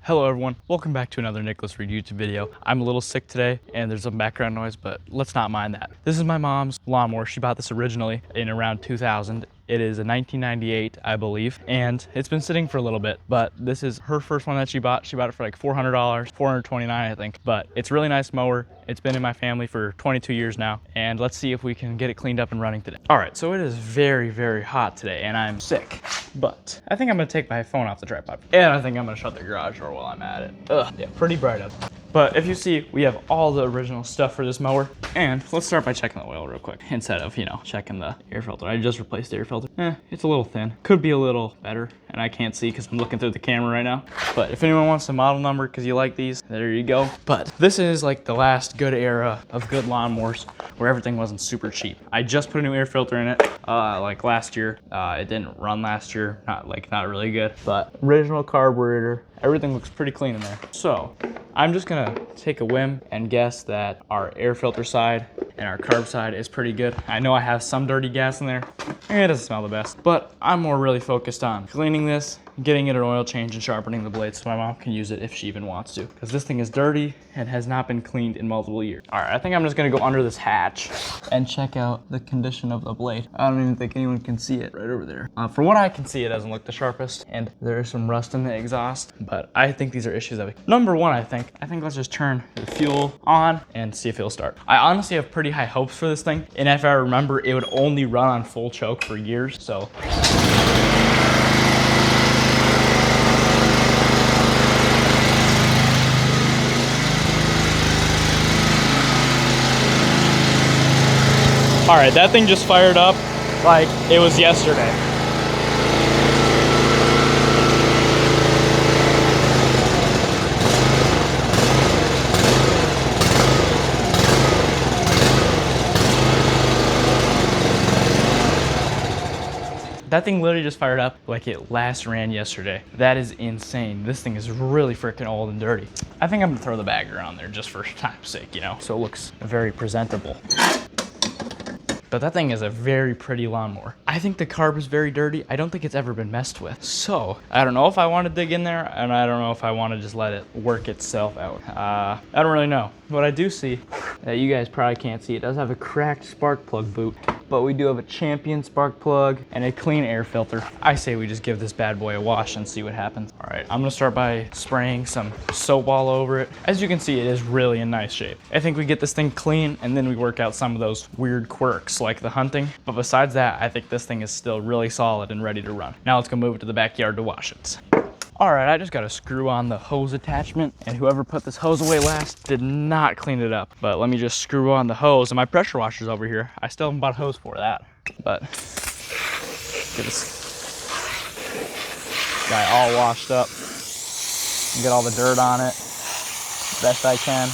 Hello everyone, welcome back to another Nicholas Reed YouTube video. I'm a little sick today and there's some background noise, but let's not mind that. This is my mom's lawnmower. She bought this originally in around 2000. It is a 1998, I believe, and it's been sitting for a little bit, but this is her first one that she bought. She bought it for like $400, $429 I think, but it's a really nice mower. It's been in my family for 22 years now, and let's see if we can get it cleaned up and running today. All right, so it is very, very hot today and I'm sick, but I think I'm gonna take my phone off the tripod, and I think I'm gonna shut the garage door while I'm at it. Ugh, yeah, pretty bright up. But if you see, we have all the original stuff for this mower. And let's start by checking the oil real quick instead of, checking the air filter. I just replaced the air filter. It's a little thin. Could be a little better, and I can't see because I'm looking through the camera right now. But if anyone wants the model number because you like these, there you go. But this is like the last good era of good lawnmowers where everything wasn't super cheap. I just put a new air filter in it like last year. It didn't run last year, not really good, but original carburetor. Everything looks pretty clean in there. So I'm just gonna take a whim and guess that our air filter side and our carb side is pretty good. I know I have some dirty gas in there. It doesn't smell the best, but I'm more really focused on cleaning this, getting it an oil change, and sharpening the blade so my mom can use it if she even wants to. Because this thing is dirty and has not been cleaned in multiple years. All right, I think I'm just gonna go under this hatch and check out the condition of the blade. I don't even think anyone can see it right over there. From what I can see, it doesn't look the sharpest, and there is some rust in the exhaust, but I think these are issues that number one, I think let's just turn the fuel on and see if it'll start. I honestly have pretty high hopes for this thing, and if I remember, it would only run on full choke for years, so. All right, that thing just fired up like it was yesterday. That thing literally just fired up like it last ran yesterday. That is insane. This thing is really freaking old and dirty. I think I'm gonna throw the bagger on there just for time's sake, so it looks very presentable. But that thing is a very pretty lawnmower. I think the carb is very dirty. I don't think it's ever been messed with. So I don't know if I want to dig in there, and I don't know if I want to just let it work itself out. I don't really know. What I do see that you guys probably can't see, it does have a cracked spark plug boot, but we do have a Champion spark plug and a clean air filter. I say we just give this bad boy a wash and see what happens. All right, I'm gonna start by spraying some soap all over it. As you can see, it is really in nice shape. I think we get this thing clean and then we work out some of those weird quirks like the hunting. But besides that, I think this thing is still really solid and ready to run. Now let's go move it to the backyard to wash it. All right, I just got to screw on the hose attachment, and whoever put this hose away last did not clean it up. But let me just screw on the hose, and my pressure washer's over here. I still haven't bought a hose for that, but get this guy all washed up and get all the dirt on it best I can.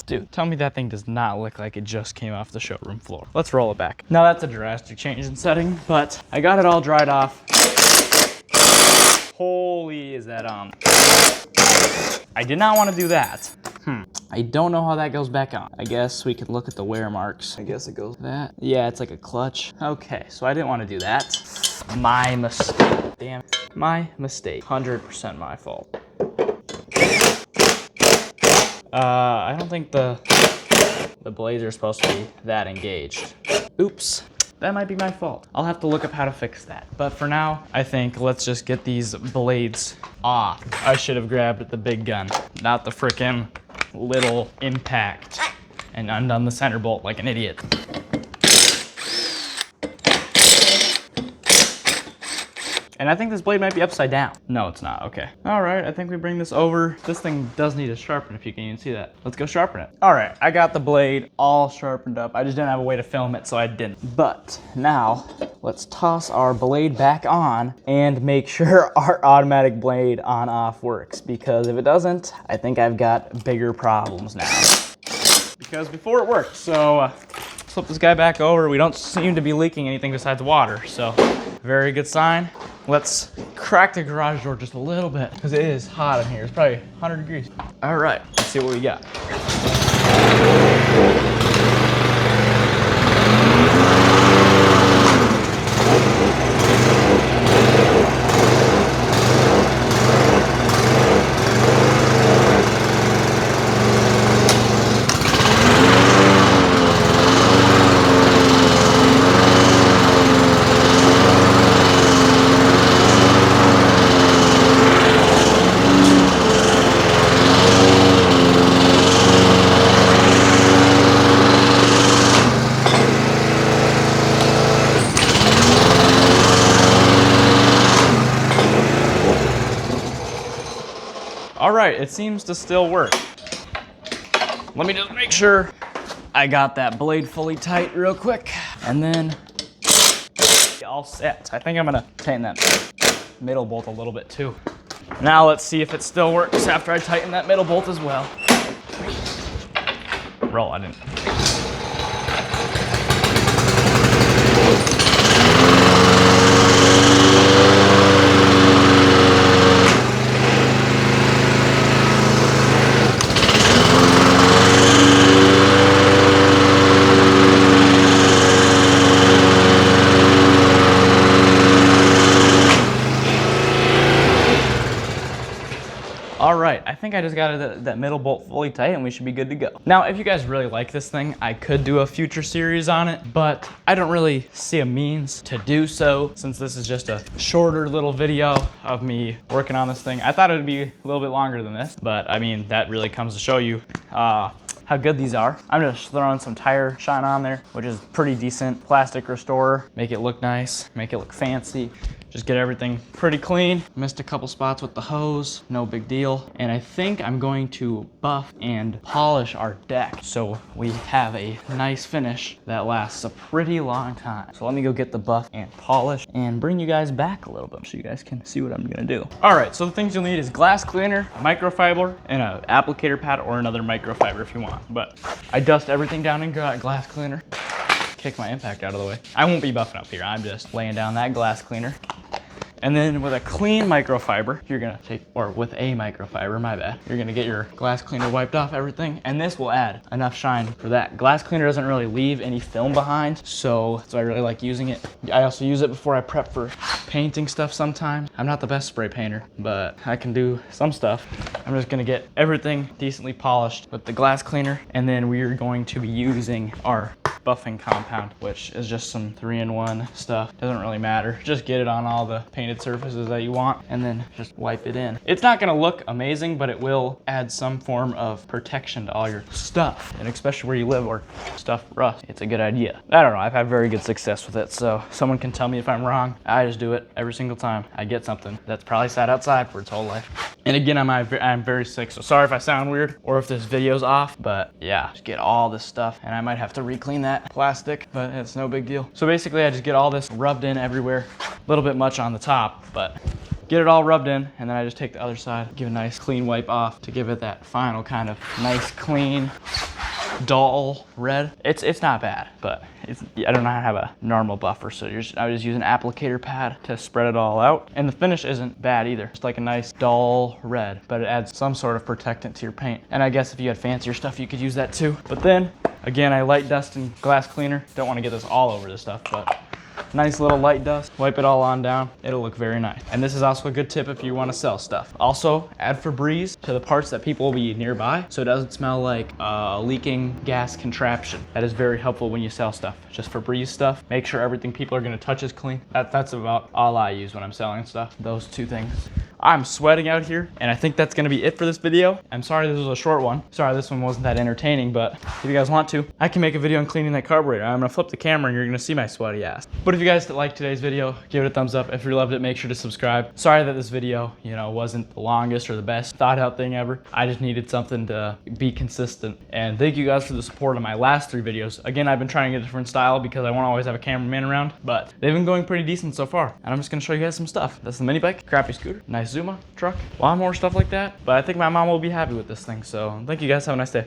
Dude, tell me that thing does not look like it just came off the showroom floor. Let's roll it back. Now that's a drastic change in setting, but I got it all dried off. Holy, is that on? I did not want to do that. I don't know how that goes back on. I guess we can look at the wear marks. I guess it goes that. Yeah, it's like a clutch. Okay, so I didn't want to do that. My mistake. Damn it. My mistake. 100% my fault. I don't think the blades are supposed to be that engaged. Oops, that might be my fault. I'll have to look up how to fix that. But for now, I think let's just get these blades off. I should have grabbed the big gun, not the frickin' little impact, and undone the center bolt like an idiot. And I think this blade might be upside down. No, it's not, okay. All right, I think we bring this over. This thing does need a sharpen, if you can even see that. Let's go sharpen it. All right, I got the blade all sharpened up. I just didn't have a way to film it, so I didn't. But now, let's toss our blade back on and make sure our automatic blade on-off works, because if it doesn't, I think I've got bigger problems now. Because before it worked, so flip this guy back over. We don't seem to be leaking anything besides water, so very good sign. Let's crack the garage door just a little bit, because it is hot in here. It's probably 100 degrees. All right, let's see what we got. All right, it seems to still work. Let me just make sure I got that blade fully tight real quick, and then all set. I think I'm gonna tighten that middle bolt a little bit too. Now let's see if it still works after I tighten that middle bolt as well. Roll, I didn't. All right, I think I just got that middle bolt fully tight and we should be good to go. Now, if you guys really like this thing, I could do a future series on it, but I don't really see a means to do so since this is just a shorter little video of me working on this thing. I thought it would be a little bit longer than this, but I mean, that really comes to show you how good these are. I'm just throwing some tire shine on there, which is pretty decent. Plastic restorer, make it look nice, make it look fancy. Just get everything pretty clean. Missed a couple spots with the hose, no big deal. And I think I'm going to buff and polish our deck so we have a nice finish that lasts a pretty long time. So let me go get the buff and polish and bring you guys back a little bit so you guys can see what I'm gonna do. All right, so the things you'll need is glass cleaner, microfiber, and an applicator pad or another microfiber if you want. But I dust everything down in glass cleaner. Kick my impact out of the way. I won't be buffing up here. I'm just laying down that glass cleaner. And then with a clean microfiber, you're gonna take, or with a microfiber, my bad, you're gonna get your glass cleaner wiped off everything, and this will add enough shine for that. Glass cleaner doesn't really leave any film behind, so I really like using it. I also use it before I prep for painting stuff sometimes. I'm not the best spray painter, but I can do some stuff. I'm just gonna get everything decently polished with the glass cleaner, and then we're going to be using our buffing compound, which is just some 3-in-1 stuff. Doesn't really matter. Just get it on all the painted surfaces that you want and then just wipe it in. It's not gonna look amazing, but it will add some form of protection to all your stuff, and especially where you live or stuff rust. It's a good idea. I don't know, I've had very good success with it, so someone can tell me if I'm wrong. I just do it every single time I get something that's probably sat outside for its whole life. And again, I'm very sick, so sorry if I sound weird or if this video's off, but yeah, just get all this stuff, and I might have to re-clean that plastic, but it's no big deal. So basically, I just get all this rubbed in everywhere, a little bit much on the top, but get it all rubbed in, and then I just take the other side, give a nice clean wipe off to give it that final kind of nice, clean, dull red. It's not bad, but I don't know how to have a normal buffer, so I just use an applicator pad to spread it all out. And the finish isn't bad either. It's like a nice dull red, but it adds some sort of protectant to your paint. And I guess if you had fancier stuff, you could use that too. But then, again, I light dust and glass cleaner. Don't want to get this all over this stuff, but nice little light dust, wipe it all on down. It'll look very nice. And this is also a good tip if you want to sell stuff. Also, add Febreze to the parts that people will be nearby so it doesn't smell like a leaking gas contraption. That is very helpful when you sell stuff. Just Febreze stuff. Make sure everything people are going to touch is clean. That's about all I use when I'm selling stuff. Those two things. I'm sweating out here, and I think that's gonna be it for this video. I'm sorry this was a short one. Sorry this one wasn't that entertaining, but if you guys want to, I can make a video on cleaning that carburetor. I'm gonna flip the camera and you're gonna see my sweaty ass. But if you guys liked today's video, give it a thumbs up. If you loved it, make sure to subscribe. Sorry that this video, wasn't the longest or the best thought out thing ever. I just needed something to be consistent. And thank you guys for the support on my last 3 videos. Again, I've been trying a different style because I won't always have a cameraman around, but they've been going pretty decent so far. And I'm just gonna show you guys some stuff. That's the mini bike, crappy scooter, nice Zuma truck, lawnmower, stuff like that. But I think my mom will be happy with this thing. So thank you guys, have a nice day.